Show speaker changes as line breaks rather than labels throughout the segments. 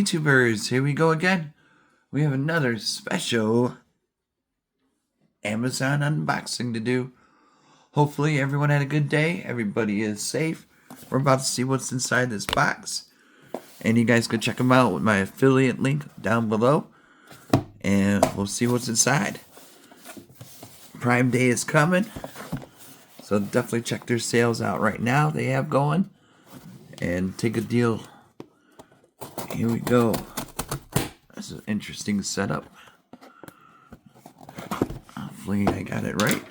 YouTubers, here we go again. We have another special Amazon unboxing to do. Hopefully everyone had a good day. Everybody is safe. We're about to see what's inside this box. And you guys can check them out with my affiliate link down below. And we'll see what's inside. Prime Day is coming. So definitely check their sales out right now they have going. And take a deal. Here we go. That's an interesting setup. Hopefully I got it right.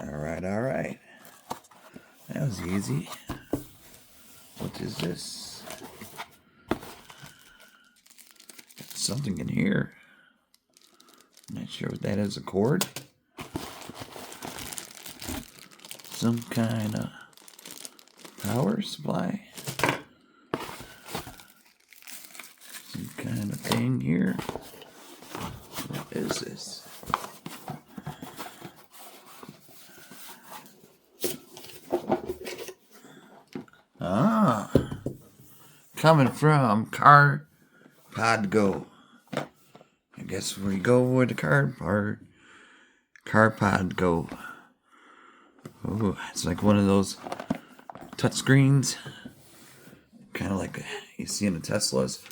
Alright. That was easy. What is this? Got something in here. Not sure what that is. A cord? Some kind of power supply? Some kind of thing here? What is this? Coming from CarPodGo. I guess we go with the CarPodGo. Oh, it's like one of those touch screens. Kind of like you see in the Teslas.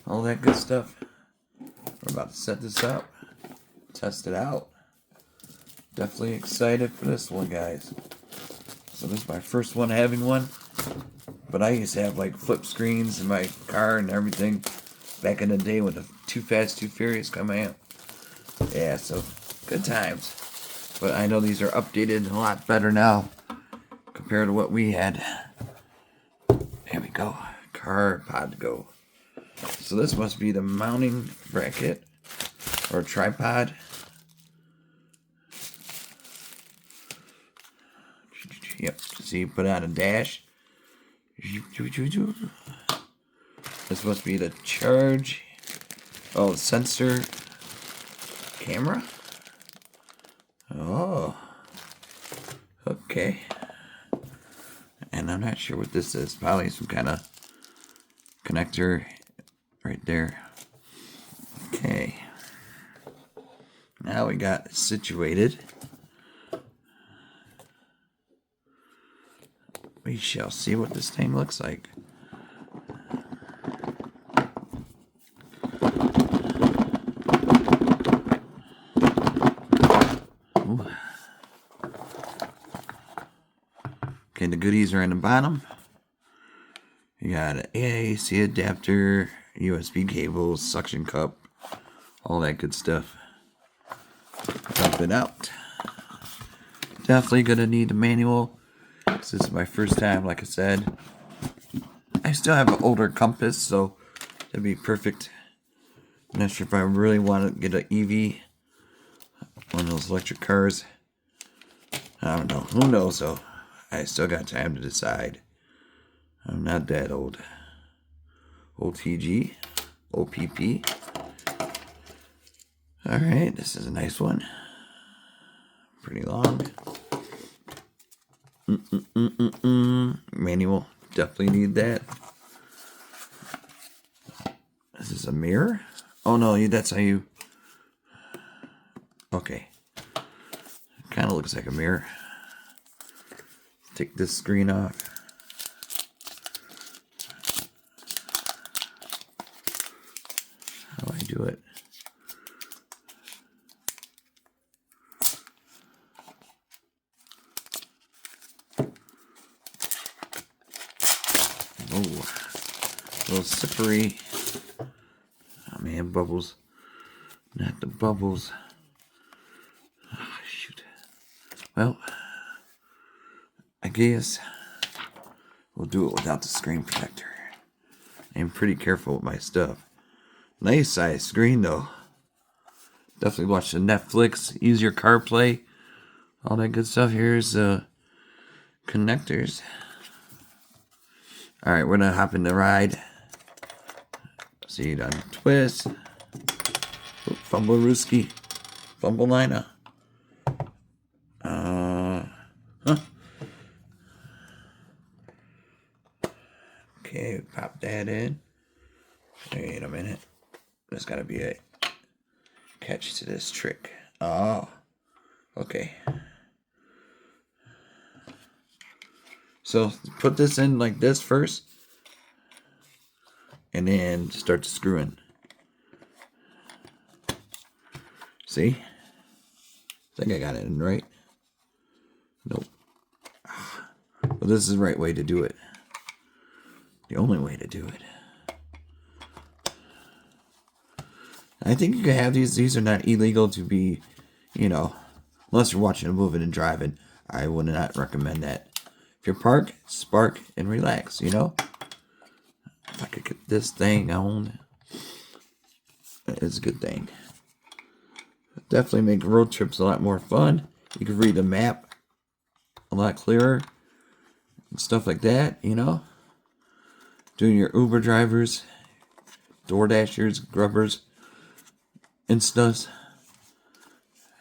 All that good stuff. We're about to set this up. Test it out. Definitely excited for this one, guys. So this is my first one having one. But I used to have like flip screens in my car and everything back in the day when the Too Fast, Too Furious come out. Yeah, so good times. But I know these are updated a lot better now compared to what we had. There we go. CarPodGo. So this must be the mounting bracket or tripod. Yep. So you put on a dash. This must be the charge. Oh, the sensor camera. Oh, okay. And I'm not sure what this is. Probably some kind of connector right there. Okay. Now we got it situated. We shall see what this thing looks like. Ooh. Okay, the goodies are in the bottom. You got an AC adapter, USB cables, suction cup, all that good stuff. Dump it out. Definitely gonna need a manual. This is my first time, like I said. I still have an older Compass, so that'd be perfect. I'm not sure if I really want to get an EV, one of those electric cars. I don't know. Who knows, though? I still got time to decide. I'm not that old. OTG. OPP. Alright, this is a nice one. Pretty long. Manual. Definitely need that. Is this a mirror? Oh no, that's how you... Okay. Kind of looks like a mirror. Take this screen off. How do I do it? Oh, a little slippery. Oh man, bubbles. Not the bubbles. Oh, shoot. Well, I guess we'll do it without the screen protector. I'm pretty careful with my stuff. Nice size screen though. Definitely watch the Netflix. Use your CarPlay. All that good stuff. Here's the connectors. Alright, we're gonna hop in the ride. See it on twist. Fumble Rooski. Fumble Lina. that in. Wait a minute. There's got to be a catch to this trick. Oh, okay. So put this in like this first, and then start to screw in. See? I think I got it in right. Nope. Well, this is the right way to do it. The only way to do it. I think you can have these. These are not illegal to be, unless you're watching a movie and driving. I would not recommend that. If you're parked, spark and relax, If I could get this thing on, it's a good thing. Definitely make road trips a lot more fun. You can read the map a lot clearer and stuff like that, Doing your Uber drivers, DoorDashers, Grubbers, Instas.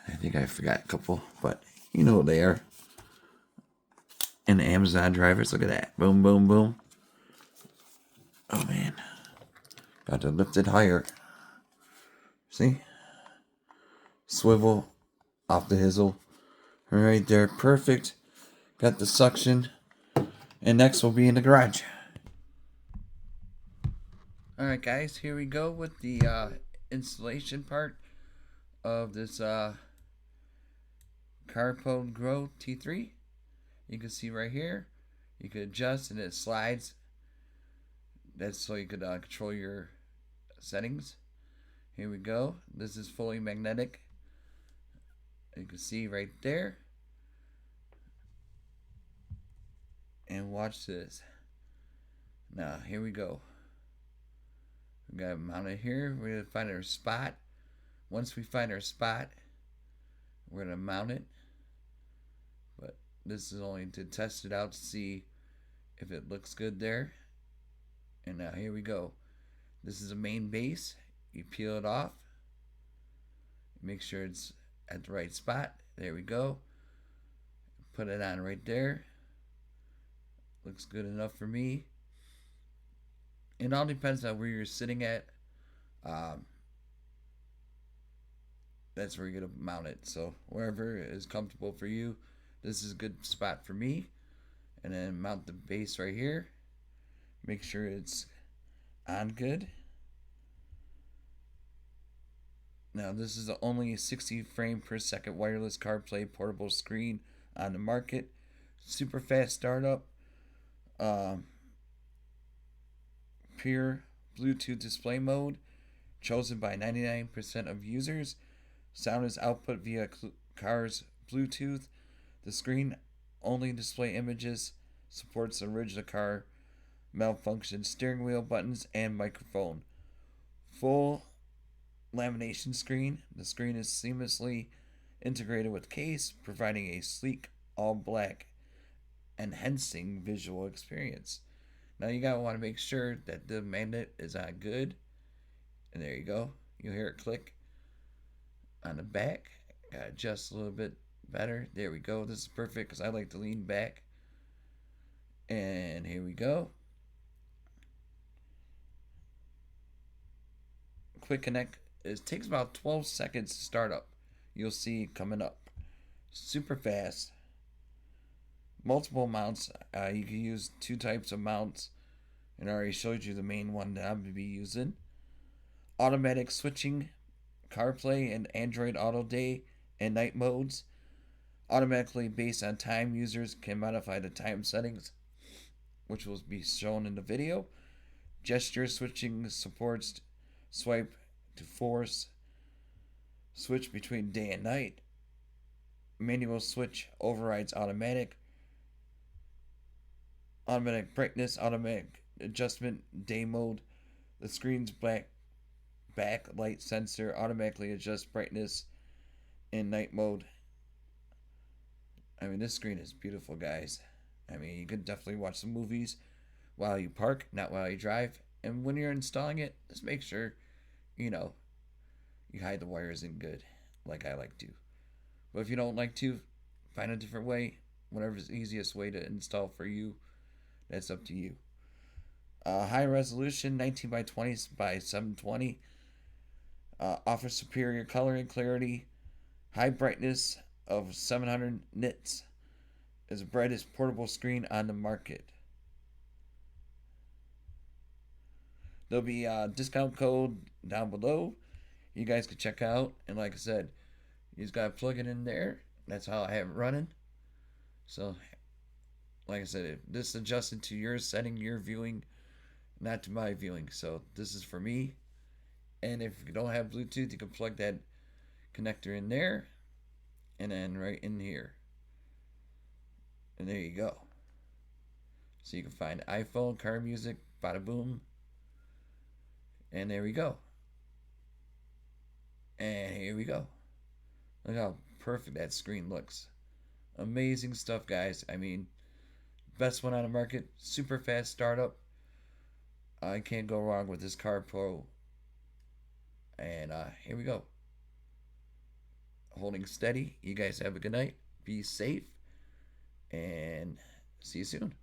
I think I forgot a couple, but you know what they are. And the Amazon drivers, look at that. Boom, boom, boom. Oh, man. Got to lift it higher. See? Swivel off the hizzle. Right there. Perfect. Got the suction. And next we'll be in the garage. Alright, guys. Here we go with the installation part of this CarPodGo T3. You can see right here. You can adjust and it slides. That's so you could control your settings. Here we go. This is fully magnetic. You can see right there. And watch this. Now, here we go. We got to mount it here. We're going to find our spot. Once we find our spot, we're going to mount it. But this is only to test it out to see if it looks good there. And now here we go. This is a main base. You peel it off. Make sure it's at the right spot. There we go. Put it on right there. Looks good enough for me. It all depends on where you're sitting at. That's where you're going to mount it. So wherever is comfortable for you. This is a good spot for me. And then mount the base right here. Make sure it's on good. Now this is the only 60 frame per second wireless CarPlay portable screen on the market. Super fast startup. Pure Bluetooth display mode. Chosen by 99% of users. Sound is output via car's Bluetooth. The screen only display images. Supports the original car malfunction steering wheel buttons and microphone. Full lamination screen. The screen is seamlessly integrated with case, providing a sleek, all black, enhancing visual experience. Now you gotta want to make sure that the magnet is on good. And there you go. You'll hear it click on the back. Gotta adjust a little bit better. There we go. This is perfect because I like to lean back. And here we go. Quick connect. It takes about 12 seconds to start up. You'll see coming up. Super fast. Multiple mounts. You can use two types of mounts. And I already showed you the main one that I'm going to be using. Automatic switching. CarPlay and Android Auto Day and night modes. Automatically based on time, users can modify the time settings, which will be shown in the video. Gesture switching supports swipe to force switch between day and night. Manual switch overrides automatic. Automatic brightness, automatic adjustment, day mode. The screen's backlight sensor automatically adjusts brightness in night mode. I mean, this screen is beautiful, guys. I mean, you could definitely watch some movies while you park, not while you drive. And when you're installing it, just make sure, you hide the wires in good, like I like to. But if you don't like to, find a different way. Whatever's the easiest way to install for you, that's up to you. High resolution, 19 by 20 by 720. Offers superior color and clarity. High brightness of 700 nits. Is the brightest portable screen on the market. There'll be a discount code down below. You guys can check out. And like I said, you just gotta plug it in there. That's how I have it running. So, like I said, this is adjusted to your setting, your viewing, not to my viewing. So this is for me. And if you don't have Bluetooth, you can plug that connector in there, and then right in here. And there you go. So you can find iPhone, car music, bada boom. And there we go. And here we go. Look how perfect that screen looks. Amazing stuff, guys. I mean, best one on the market. Super fast startup. I can't go wrong with this Car Pro. And here we go. Holding steady. You guys have a good night. Be safe. And see you soon.